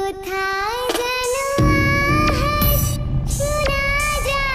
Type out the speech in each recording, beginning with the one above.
কোথায় যেন আহাস শোনা যায়।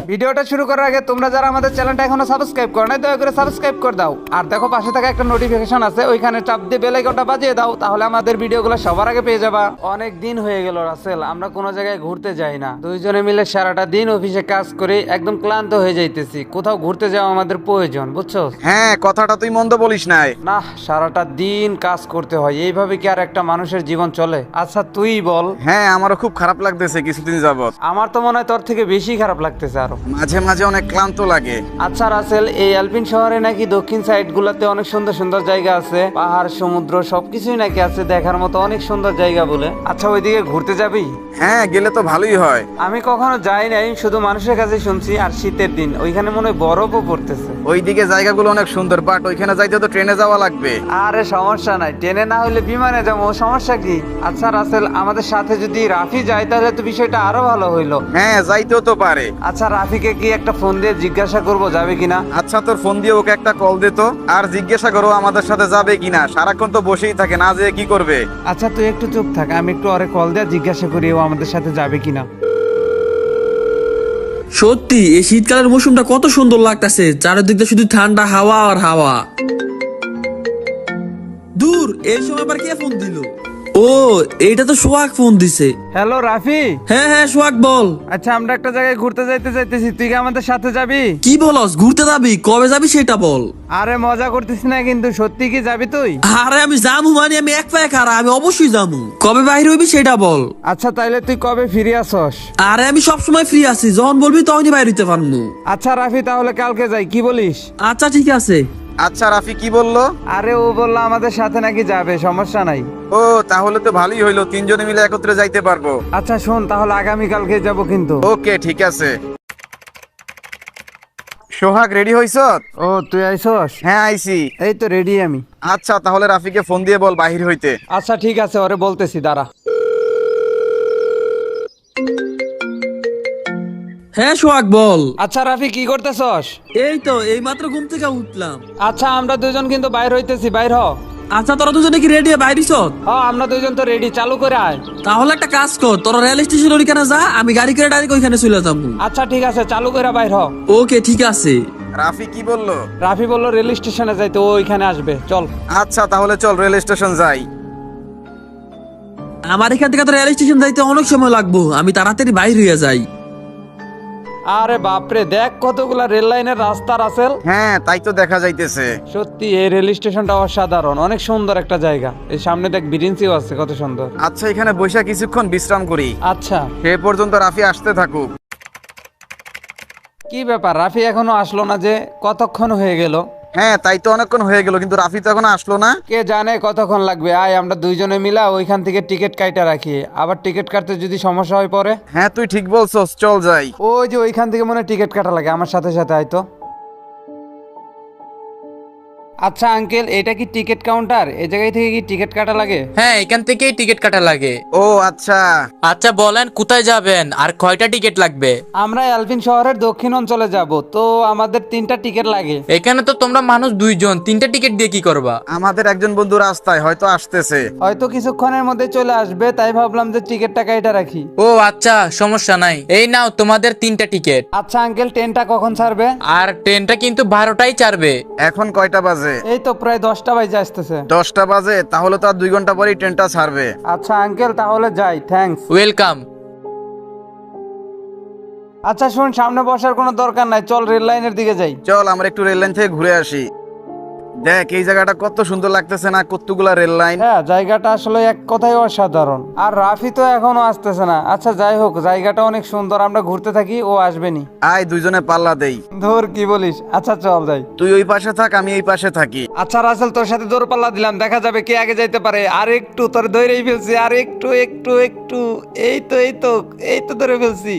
ভিডিওটা শুরু করার আগে তোমরা যারা আমাদের চ্যানেলটা এখনো সাবস্ক্রাইব করো না দয়া করে সাবস্ক্রাইব করে দাও, আর দেখো পাশে থাকা একটা নোটিফিকেশন আছে ওইখানে চাপ দিয়ে বেল আইকনটা বাজিয়ে দাও, তাহলে আমাদের ভিডিওগুলো সবার আগে পেয়ে যাবা। অনেক দিন হয়ে গেল রাসেল, আমরা কোনো জায়গায় ঘুরতে যাই না। দুইজনে মিলে সারাটা দিন অফিসে কাজ করে একদম ক্লান্ত হয়ে যাইতেছি। কোথাও ঘুরতে যাওয়া আমাদের প্রয়োজন, বুঝছো? হ্যাঁ, কথাটা তুই মন্দ বলিস নাই। না, সারাটা দিন কাজ করতে হয়, এইভাবে কি আর একটা মানুষের জীবন চলে? আচ্ছা তুই বল। হ্যাঁ, আমারও খুব খারাপ লাগতেছে কিছুদিন যাবত। আমার তো মনে হয় তোর থেকে বেশি খারাপ লাগতেছে আরো। মাঝে মাঝে অনেক ক্লান্ত লাগে। আচ্ছা রাসেল, এই আলপিন শহরে নাকি দক্ষিণ সাইড গুলাতে অনেক সুন্দর সুন্দর জায়গা আছে, পাহাড় সমুদ্র সবকিছুই নাকি আছে দেখার মতো, অনেক সুন্দর জায়গা বলে। আচ্ছা ওইদিকে ঘুরতে যাবি? হ্যাঁ, গেলে তো ভালোই হয়। আমি কখনো যাই নাই, শুধু মানুষের কাছে শুনছি। আর শীতের দিন ওইখানে মনে হয় বরফও পড়তেছে। ওইদিকে জায়গাগুলো অনেক সুন্দর, বাট ওইখানে যাইতে তো ট্রেনে যাওয়া লাগবে। আরে সমস্যা নাই, ট্রেনে না হলে বিমানে যাবো, সমস্যা কি? আচ্ছা রাসেল, আমাদের সাথে যদি রাফি যায় তাহলে তো বিষয়টা আরো ভালো হইলো। হ্যাঁ, যাইতেও তো পারে। আচ্ছা রাফিকে কি একটা ফোন দিয়ে জিজ্ঞাসা করবো যাবে কিনা? আচ্ছা, তোর ফোন দিয়ে ওকে একটা কল দে তো, আর জিজ্ঞাসা করো আমাদের সাথে যাবে কিনা। সারাক্ষণ তো বসেই থাকে, না যেয়ে কি করবে? আচ্ছা তুই একটু চুপ থাক, আমি একটু ওরে কল দিয়ে জিজ্ঞাসা করি ও আমাদের সাথে যাবে কিনা। সত্যি এই শীতকালের মৌসুমটা কত সুন্দর লাগতেছে, চারিদিকটা শুধু ঠান্ডা হাওয়া আর হাওয়া। দূর, এই সময় আবার কে ফোন দিল? ও, এইটা তো সোহাগ ফোন দিছে। হ্যালো রাফি। হ্যাঁ হ্যাঁ, সোহাগ বল। আচ্ছা আমরা একটা জায়গায় ঘুরতে যাইতেছি, তুই কি আমাদের সাথে যাবি? কি বলস, ঘুরতে যাবি? কবে যাবি সেটা বল। আরে মজা করতেছি না কিন্তু, সত্যি কি যাবি তুই? আরে আমি যামু মানে আমি এক পায়ে খাড়া, আমি অবশ্যই যামু। কবে বাইরে হইবি সেটা বল। আচ্ছা তাইলে তুই কবে ফিরে আসস? আরে আমি সবসময় ফ্রি আছি, যখন বলবি তখনই বাইরে হইতে পারবো। আচ্ছা রাফি, তাহলে কালকে যাই, কি বলিস? আচ্ছা ঠিক আছে। আচ্ছা, রাফি কি বললো? আরে ও বললো আমাদের সাথে নাকি যাবে, সমস্যা নাই। ও, তাহলে তো ভালোই হইলো, তিনজনে মিলে একত্রে যাইতে পারবো। আচ্ছা শোন, তাহলে আগামী কালকে যাব কিন্তু। ওকে, ঠিক আছে। সোহাগ, রেডি হইছ? ও তুই আইসস? হ্যাঁ, আইছি। এই তো রেডি আমি। আচ্ছা, তাহলে রাফিকে ফোন দিয়ে বল বাহির হইতে। আচ্ছা ঠিক আছে, ওরে বলতেছি, দাঁড়া। হ্যাঁ সোহাগ বল। আচ্ছা রাফি কি করতেছস? এই তো এই মাত্র ঘুম থেকে উঠলাম। আচ্ছা আমরা দুজন কিন্তু বাইর হইতেছি, বাইর হ। আচ্ছা তোরা দুজনে কি রেডি বাইরিস? হ্যাঁ আমরা দুজন তো রেডি, চালু করে আয়। তাহলে একটা কাজ কর, তোরা রেল স্টেশন ওইখানে যা, আমি গাড়ি করে ডাইরেক্ট ওইখানে চলে যাবো। আচ্ছা ঠিক আছে, চালু করে বাইর হ। ওকে ঠিক আছে। রাফি কি বললো? রাফি বললো রেল স্টেশনে যাইতে, ও ওইখানে আসবে, চল। আচ্ছা, তাহলে চল রেল স্টেশন যাই। আমার এখান থেকে তো রেল স্টেশন যাইতে অনেক সময় লাগবো, আমি তাড়াতাড়ি বাইর হয়ে যাই। আরে বাপরে, দেখ কতগুলা রেল লাইনের রাস্তা রাসেল। হ্যাঁ, তাই তো দেখা যাইতেছে। সত্যি এই রেল স্টেশনটা অসাধারণ, অনেক সুন্দর একটা জায়গা। এই সামনে দেখ ব্রিজও আছে, কত সুন্দর। আচ্ছা, এখানে বৈশা কিছুক্ষণ বিশ্রাম করি। আচ্ছা সে পর্যন্ত রাফি আসতে থাকুক। কি ব্যাপার, রাফি এখনো আসলো না যে? কতক্ষণ হয়ে গেল? হ্যাঁ, তাই তো অনেকক্ষণ হয়ে গেল, কিন্তু রাফি তো এখনো আসলো না। কে জানে কতক্ষণ লাগবে। আয় আমরা দুইজনে মিলা ওইখান থেকে টিকিট কাইটা রাখি, আবার টিকিট কাটতে যদি সমস্যা হয় পরে। হ্যাঁ, তুই ঠিক বলছস, চল যাই। ওই যে ওইখান থেকে মনে হয় টিকিট কাটা লাগে, আমার সাথে সাথে আয় তো। আচ্ছা আঙ্কেল, এটা কি টিকিট কাউন্টার? এই জায়গায় থেকে কি টিকিট কাটা লাগে? হ্যাঁ, এখান থেকেই টিকিট কাটা লাগে। ও আচ্ছা। আচ্ছা বলেন কোথায় যাবেন আর কয়টা টিকিট লাগবে? আমরা আলপিন শহরের দক্ষিণ অঞ্চলে যাব, তো আমাদের 3টা টিকিট লাগে। এখানে তো তোমরা মানুষ 2 জন, 3টা টিকিট দিয়ে কি করবা? আমাদের একজন বন্ধু রাস্তায় হয়তো আসতেছে। হয়তো কিছুক্ষণের মধ্যে চলে আসবে, তাই ভাবলাম যে টিকিটটা কাইটা রাখি। ও আচ্ছা, সমস্যা নাই, এই নাও তোমাদের 3টা টিকিট। আচ্ছা আঙ্কেল, ট্রেনটা কখন ছাড়বে? আর ট্রেনটা কিন্তু 12টায় ছাড়বে। এখন কয়টা বাজে? এই তো প্রায় 10টা বাজে আসতেছে। 10টা বাজে, তাহলে তো আর 2 ঘন্টা পরেই ট্রেনটা ছাড়বে। আচ্ছা আঙ্কেল, তাহলে যাই, থ্যাঙ্কস। ওয়েলকাম। আচ্ছা শুন, সামনে বসার কোনো দরকার নাই, চল রেল লাইনের দিকে যাই। চল আমরা একটু রেল লাইন থেকে ঘুরে আসি। দেখ এই জায়গাটা কত সুন্দর লাগতেছে না, কতগুলা রেল লাইন। হ্যাঁ জায়গাটা আসলে এক কথায় অসাধারণ। আর রাফি তো এখনো আসতেছে না। আচ্ছা যাই হোক, জায়গাটা অনেক সুন্দর, আমরা ঘুরতে থাকি, ও আসবে নি। আয় দুইজনে পাল্লা দেই। ধর কি বলিস? আচ্ছা চল যাই। তুই ওই পাশে থাক, আমি এই পাশে থাকি। আচ্ছা রাসেল, তোর সাথে দৌড় পাল্লা দিলাম, দেখা যাবে কে আগে যাইতে পারে। আর একটু, তোর ধরেই ফেলছি, আর একটু একটু একটু, এই তো এই তো এই তো ধরে ফেলছি।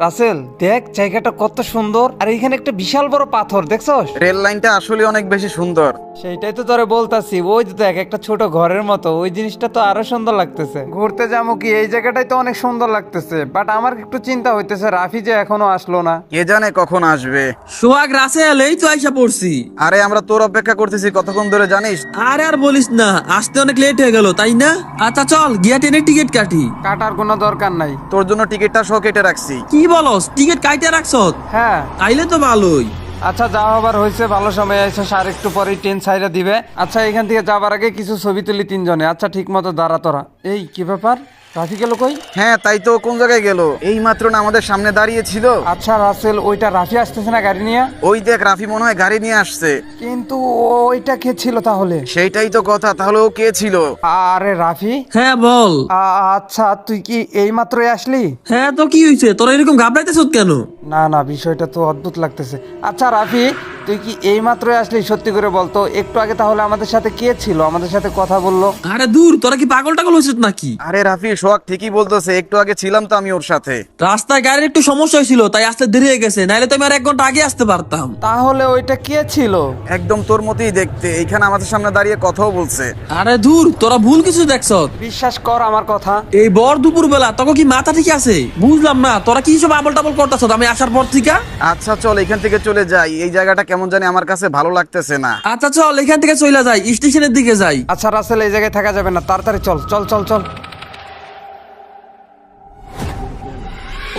রাসেল দেখ জায়গাটা কত সুন্দর, আর এখানে একটা বিশাল বড় পাথর দেখছস? রেল লাইনটা আসলে অনেক বেশি সুন্দর। সেইটাই তো তোরে বলতাছি, ওই যে দেখ একটা ছোট ঘরের মতো, ওই জিনিসটা তো আরো সুন্দর লাগতেছে। ঘুরতে যাবো কি, এই জায়গাটাই তো অনেক সুন্দর লাগতেছে, বাট আমার একটু চিন্তা হইতেছে রাফি যে এখনো আসলো না। কে জানে কখন আসবে। সোহাগ রাসেল এই তো আইসা পড়ছি। আরে আমরা তোর অপেক্ষা করতেছি কতক্ষণ ধরে জানিস। আরে আর বলিস না, আসতে অনেক লেট হয়ে গেল তাই না? আচ্ছা চল গিয়া ট্রেনের টিকিট কাটি। কাটার কোনো দরকার নাই। তোর জন্য টিকিটটা সহ কেটে রাখছি। কি বলস, টিকিট কাইটা রাখছ? হ্যাঁ তাইলে তো ভালোই। আচ্ছা যা হবার হয়েছে, ভালো সময় এসে আর একটু পরেই ট্রেন ছাইরা দিবে। আচ্ছা এখান থেকে যাবার আগে কিছু ছবি তুলি তিনজনে। আচ্ছা ঠিক মতো দাঁড়া তোরা। এই কি ব্যাপার, রাফি গেল কই? হ্যাঁ তাই তো, কোন জায়গায় গেল? এই মাত্র না আমাদের সামনে দাঁড়িয়ে ছিল। আচ্ছা রাসেল, ওইটা রাফি আসতেছে না গাড়ি নিয়ে? ওই দেখ রাফি মনে হয় গাড়ি নিয়ে আসছে। কিন্তু ওইটা কে ছিল তাহলে? সেইটাই তো কথা, তাহলে ও কে ছিল? আরে রাফি, হ্যাঁ বল। আচ্ছা তুই কি এই মাত্রই আসলি? হ্যাঁ তো কি হয়েছে, তোরা এরকম ঘাবড়াইতেছ কেন? না না, বিষয়টা তো অদ্ভুত লাগতেছে। আচ্ছা রাফি, তুই কি এই মাত্রই আসলি? সত্যি করে বলতো, একটু আগে তাহলে আমাদের সাথে কে ছিল, আমাদের সাথে কথা বললো? আরে দূর, তোরা কি পাগল টাগল হয়েছিস নাকি? আরে রাফি, সোহাগ ঠিকই বলতেছে, একটু আগে ছিলাম তো আমি ওর সাথে। রাস্তায় গাড়ির একটু সমস্যা হয়েছিল তাই আসতে দেরি হয়ে গেছে, নাইলে তো আমি আর 1 ঘন্টা আগে আসতে পারতাম। তাহলে ওইটা কে ছিল? একদম তোর মতোই দেখতে, এইখানে আমাদের সামনে দাঁড়িয়ে কথাও বলছে। আরে দূর, তোরা ভুল কিছু দেখছ। বিশ্বাস কর আমার কথা। এই বর দুপুর বেলা তোকে কি মাথা ঠিক আছে? বুঝলাম না তোরা কি সব আবল টাবল করতেছ আমি আসার পর থেকে। আচ্ছা চল এখান থেকে চলে যাই, এই জায়গাটা কেমন জানি আমার কাছে ভালো লাগতেছে না। আচ্ছা চল এখান থেকে চলে যাই, স্টেশনের দিকে যাই। আচ্ছা রাসেল, এই জায়গায় থাকা যাবে না, তাড়াতাড়ি চল চল চল চল।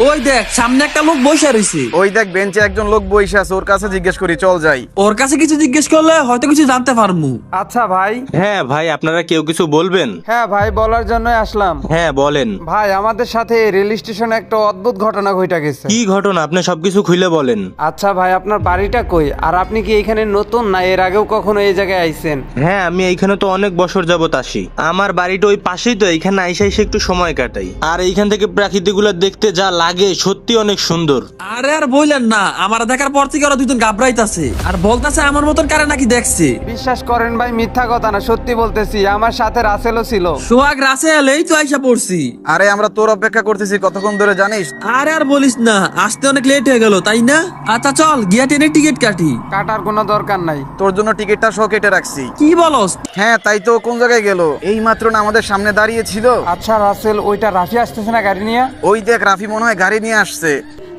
ওই দেখ সামনে একটা লোক বসে রয়েছে। ওই দেখ বেঞ্চে একজন লোক বসে আছে, ওর কাছে জিজ্ঞেস করি, চল যাই। ওর কাছে কিছু জিজ্ঞেস করলে হয়তো কিছু জানতে পারমু। আচ্ছা ভাই। হ্যাঁ ভাই, আপনারা কেউ কিছু বলবেন? হ্যাঁ ভাই, বলার জন্যই আসলাম। হ্যাঁ বলেন। ভাই আমাদের সাথে রেল স্টেশনে একটা অদ্ভুত ঘটনা ঘটে গেছে। কি ঘটনা, আপনি সবকিছু খুলে বলেন। আচ্ছা ভাই, আপনার বাড়িটা কই, আর আপনি কি এখানে নতুন না এর আগেও কখনো এই জায়গায় আইছেন? হ্যাঁ আমি এইখানে তো অনেক বছর যাবত আসি, আমার বাড়িটা ওই পাশেই, তো এইখানে আইসা এসে একটু সময় কাটাই। আর এইখান থেকে প্রাকৃতিকগুলো দেখতে যা লাগে সত্যি অনেক সুন্দর। আরে আর বললেন না, আমার দেখার পর থেকে ওরা দুজন ঘাবড়াইতাছে আর বলতাছে আমার মতন কারে নাকি দেখছে। বিশ্বাস করেন ভাই, মিথ্যা কথা না, সত্যি বলতেছি, আমার সাথে রাসেলও ছিল। সোহাগ রাসেল এই তো আইসা পড়ছি। আরে আমরা তোর অপেক্ষা করতেছি কতক্ষণ ধরে জানিস। আরে আর বলিস না, আসতে অনেক লেট হয়ে গেল তাই না? আচ্ছা চল গিয়া ট্রেনের টিকিট কাটি। কাটার কোনো দরকার নাই। তোর জন্য টিকিটটা সহ কেটে রাখছি। কি বলস? হ্যাঁ তাই তো, কোন জায়গায় গেল? এই মাত্র না আমাদের সামনে দাঁড়িয়ে ছিল। আচ্ছা রাসেল, ওইটা রাফি আসতেছে না গাড়ি নিয়ে? ওই দেখ রাফি মনে হয় গাড়ি নিয়ে আসছে।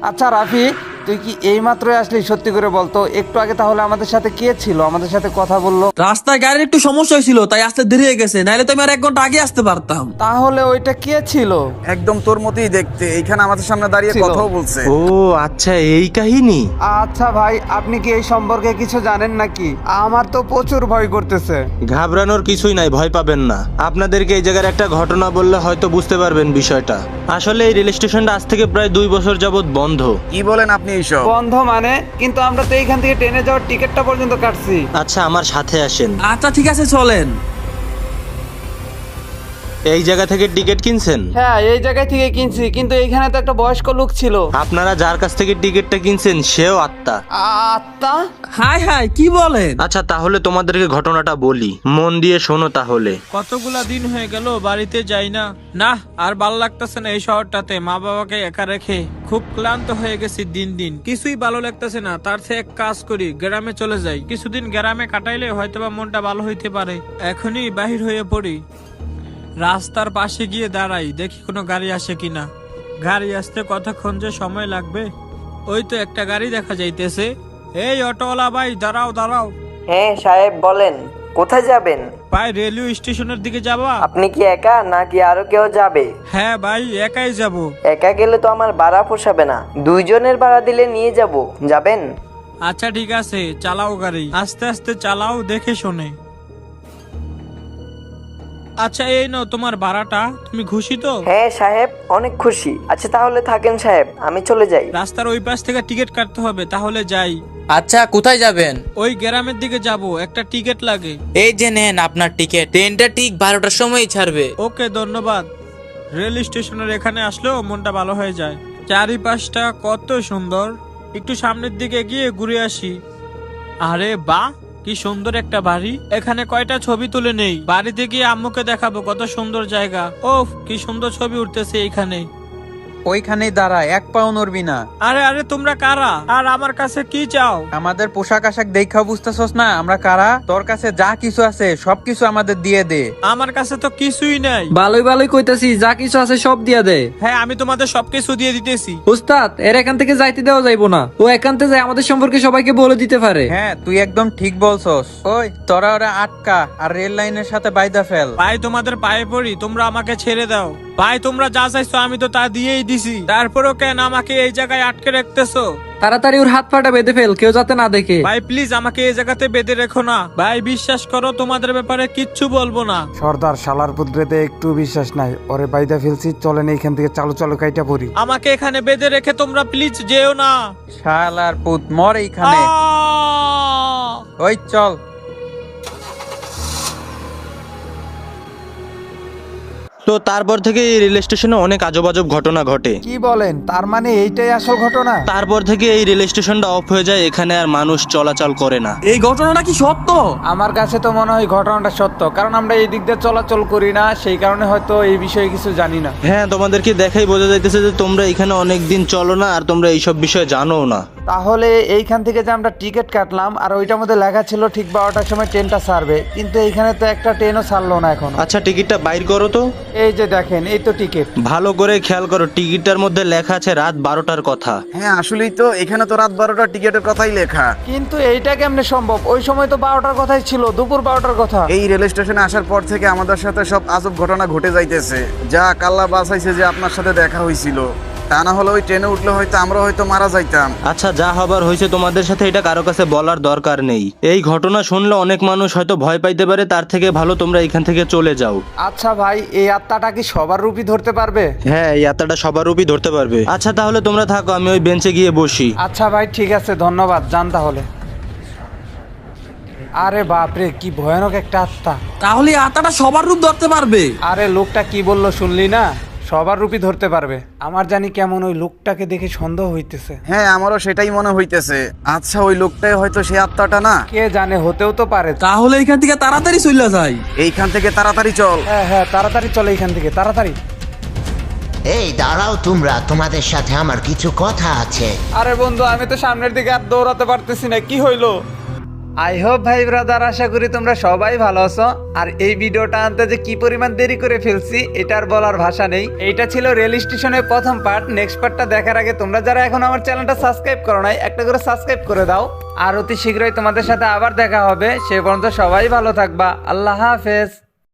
আচ্ছা রাফি, তুই কি এই মাত্রই আসলি? সত্যি করে বলতো, একটু আগে তাহলে আমাদের সাথে কে ছিল, আমাদের সাথে কথা বললো? রাস্তায় গাড়ির একটু সমস্যা হয়েছিল তাই আসতে দেরি হয়ে গেছে, নাইলে তো আমি আর 1 ঘন্টা আগে আসতে পারতাম। তাহলে ওইটা কে ছিল? একদম তোর মতোই দেখতে, এইখানে আমাদের সামনে দাঁড়িয়ে ছিল। কথাও বলছে। ও আচ্ছা, এই কাহিনী। আচ্ছা ভাই, আপনি কি এই সম্পর্কে কিছু জানেন নাকি? আমার তো প্রচুর ভয় করতেছে। ঘাবড়ানোর কিছুই নাই, ভয় পাবেন না। আপনাদেরকে এই জায়গার একটা ঘটনা বললে হয়তো বুঝতে পারবেন বিষয়টা। আসলে এই রেল স্টেশনটা আজ থেকে প্রায় 2 বছর যাবত বন্ধ। কি বলেন আপনি এইসব? বন্ধ মানে? কিন্তু আমরা তো এইখান থেকে ট্রেনে যাওয়ার টিকিটটা পর্যন্ত কাটছি। আচ্ছা আমার সাথে আসেন। আচ্ছা ঠিক আছে চলেন। এই জায়গা থেকে টিকিট কিনছেন? হ্যাঁ এই জায়গায় থেকে কিনছি, কিন্তু এইখানে তো একটা বয়স্ক লোক ছিল। আপনারা যার কাছ থেকে টিকিটটা কিনছেন সেও আত্মা। আত্মা? হাই হাই কি বলেন? আচ্ছা তাহলে তোমাদেরকে ঘটনাটা বলি, মন দিয়ে শোনো তাহলে। কতগুলা দিন হয়ে গেল বাড়িতে যাই না। না আর ভাল লাগতেছে না এই শহরটাতে, মা বাবাকে একা রেখে খুব ক্লান্ত হয়ে গেছি দিন দিন, কিছুই ভালো লাগতেছে না। তার থেকে এক কাজ করি, গ্রামে চলে যাই, কিছুদিন গ্রামে কাটাইলে হয়তোবা মনটা ভালো হইতে পারে। এখনই বাহির হয়ে পড়ি, রাস্তার পাশে গিয়ে দাঁড়াই, দেখি কোনো গাড়ি আসে কিনা। গাড়ি আসতে কতক্ষণ যে সময় লাগবে। ওই তো একটা গাড়ি দেখা যাইতেছে। এই অটোওয়ালা ভাই, দাঁড়াও দাঁড়াও। হ্যাঁ সাহেব বলেন, কোথায় যাবেন? ভাই রেলওয়ে স্টেশনের দিকে যাবা? আপনি কি একা নাকি আরো কেউ যাবে? হ্যাঁ ভাই একাই যাব। একা গেলে তো আমার ভাড়া পোষাবে না, 2 জনের ভাড়া দিলে নিয়ে যাব, যাবেন? আচ্ছা ঠিক আছে, চালাও গাড়ি, আস্তে আস্তে চালাও, দেখে শুনে। আচ্ছা এই নাও তোমার ভাড়াটা, তুমি খুশি তো? হ্যাঁ সাহেব অনেক খুশি। আচ্ছা তাহলে থাকেন সাহেব, আমি চলে যাই। রাস্তার ওই পাশ থেকে টিকিট কাটতে হবে, তাহলে যাই। আচ্ছা কোথায় যাবেন? ওই গ্রামের দিকে যাব, একটা টিকিট লাগে। এই যে নেন আপনার টিকিট, ট্রেনটা ঠিক 12টার সময়ই ছাড়বে। ওকে ধন্যবাদ। রেল স্টেশনের এখানে আসলেও মনটা ভালো হয়ে যায়, চারিপাশটা কত সুন্দর। একটু সামনের দিকে গিয়ে ঘুরে আসি। আরে বাহ, কি সুন্দর একটা বাড়ি। এখানে কয়টা ছবি তুলে নেই, বাড়িতে গিয়ে আম্মুকে দেখাবো কত সুন্দর জায়গা। ওফ কি সুন্দর ছবি উঠতেছে এইখানে। ওইখানেই দাঁড়া, এক পাও নড়বি না। আরে আরে তোমরা কারা আর আমার কাছে কি চাও? আমাদের পোশাক আশাক দেখা বুঝতেছস না আমরা কারা? তোর কাছে যা কিছু আছে সবকিছু আমাদের দিয়ে দে। আমার কাছে তো কিছুই নাই। ভালোই ভালোই কইতাছি, যা কিছু আছে সব দিয়া দে। হ্যাঁ আমি তোমাদের সবকিছু দিয়ে দিতেছি। উস্তাদ, এর এখান থেকে যাইতে দেওয়া যাইবো না। ও একান্তে যায় আমাদের সম্পর্কে সবাইকে বলে দিতে পারে। হ্যাঁ তুই একদম ঠিক বলছস। ওই তোরা ওরা আটকা আর রেল লাইনের সাথে বাইদা ফেল। ভাই তোমাদের পায়ে পড়ি, তোমরা আমাকে ছেড়ে দাও। ভাই তোমরা যা চাইছো আমি তো তা দিয়েই দিছি, তারপরেও কেন আমাকে এই জায়গায় আটকে রাখতেছো? তাড়াতাড়ি ওর হাত পাটা বেঁধে ফেল, কেউ যাতে না দেখে। ভাই প্লিজ আমাকে এই জায়গাতে বেঁধে রেখো না। ভাই বিশ্বাস করো তোমাদের ব্যাপারে কিচ্ছু বলবো না। সর্দার শালার পুত্রেতে একটু বিশ্বাস নাই, ওরে বাইদা ফেলছি, চলেন এইখান থেকে চালু চালু কাইটা পড়ি। আমাকে এখানে বেঁধে রেখে তোমরা প্লিজ যেও না। শালার পুত মর এইখানে। আহ! ওই চল। তো তারপর থেকে এই রেল স্টেশনে অনেক আজব আজব ঘটনা ঘটে। কি বলেন, তার মানে এইটাই আসল ঘটনা? তারপর থেকে এই রেল স্টেশনটা অফ হয়ে যায়, এখানে আর মানুষ চলাচল করে না। এই ঘটনাটা কি সত্য? আমার কাছে তো মনে হয় ঘটনাটা সত্য, কারণ আমরা এই দিক দিয়ে চলাচল করি না, সেই কারণে হয়তো এই বিষয়ে কিছু জানি না। হ্যাঁ, তোমাদেরকে দেখাই বোঝা যাইতেছে যে তোমরা এখানে অনেক দিন চলো না আর তোমরা এইসব বিষয়ে জানো না। তাহলে এইখান থেকে যে আমরা টিকিট কাটলাম আর ওইটার মধ্যে লেখা ছিল ঠিক 12টার সময় ট্রেনটা ছাড়বে, কিন্তু এইখানে তো একটা ট্রেনও ছাড়লো না এখন। আচ্ছা, টিকিটটা বাইর করো তো। এই যে দেখেন, এই তো টিকিট। ভালো করে খেয়াল করো, টিকিটটার মধ্যে লেখা আছে রাত 12টার কথা। হ্যাঁ আসলেই তো, এখানে তো রাত 12টার টিকিটের কথাই লেখা। কিন্তু এইটা কেমনে সম্ভব? ওই সময় তো 12টার কথাই ছিল, দুপুর 12টার কথা। এই রেল স্টেশনে আসার পর থেকে আমাদের সাথে সব আজব ঘটনা ঘটে যাইতেছে। যা কাল্লা বাঁচাইছে যে আপনার সাথে দেখা হয়েছিল, তা না হলে ওই ট্রেনে উঠলে হয়তো আমরা হয়তো মারা যাইতাম। আচ্ছা, যা হবার হয়েছে তোমাদের সাথে এটা কারো কাছে বলার দরকার নেই। এই ঘটনা শুনলে অনেক মানুষ হয়তো ভয় পাইতে পারে, তার থেকে ভালো তোমরা এখান থেকে চলে যাও। আচ্ছা ভাই, এই আত্মাটা কি সবার রূপই ধরতে পারবে? হ্যাঁ, এই আত্মাটা সবার রূপই ধরতে পারবে। আচ্ছা তাহলে তোমরা থাকো, আমি ওই বেঞ্চে গিয়ে বসি। আচ্ছা ভাই ঠিক আছে, ধন্যবাদ, যান তাহলে। আরে বাপরে, কি ভয়ানক একটা আত্মা। তাহলে এই আত্মাটা সবার রূপ ধরতে পারবে? আরে লোকটা কি বললো শুনলি না? সবার রূপই ধরতে পারবে। আমার জানি কেমন ওই লোকটাকে দেখে সন্দেহ হইতেছে। হ্যাঁ আমারও সেটাই মনে হইতেছে। আচ্ছা ওই লোকটাই হয়তো সেই আত্মাটা না? কে জানে, হতেও তো পারে। তাহলে এখান থেকে তাড়াতাড়ি চলে যাই। এইখান থেকে তাড়াতাড়ি চল। হ্যাঁ হ্যাঁ, তাড়াতাড়ি চলে এইখান থেকে, তাড়াতাড়ি। এই দাঁড়াও তোমরা, তোমাদের সাথে আমার কিছু কথা আছে। আরে বন্ধু, আমি তো সামনের দিকে আর দৌড়াতে পারতেছি না, কি হইলো? আই হোপ ভাই ব্রাদার, আশা করি তোমরা সবাই ভালো আছো। আর এই ভিডিওটা আনতে যে কি পরিমাণ দেরি করে ফেলছি এটার বলার ভাষা নেই। এইটা ছিল রেল স্টেশনের প্রথম পার্ট। নেক্সট পার্টটা দেখার আগে তোমরা যারা এখন আমার চ্যানেলটা সাবস্ক্রাইব করো নাই, একটা করে সাবস্ক্রাইব করে দাও। আর অতি শীঘ্রই তোমাদের সাথে আবার দেখা হবে। সে পর্যন্ত সবাই ভালো থাকবা। আল্লাহ হাফেজ।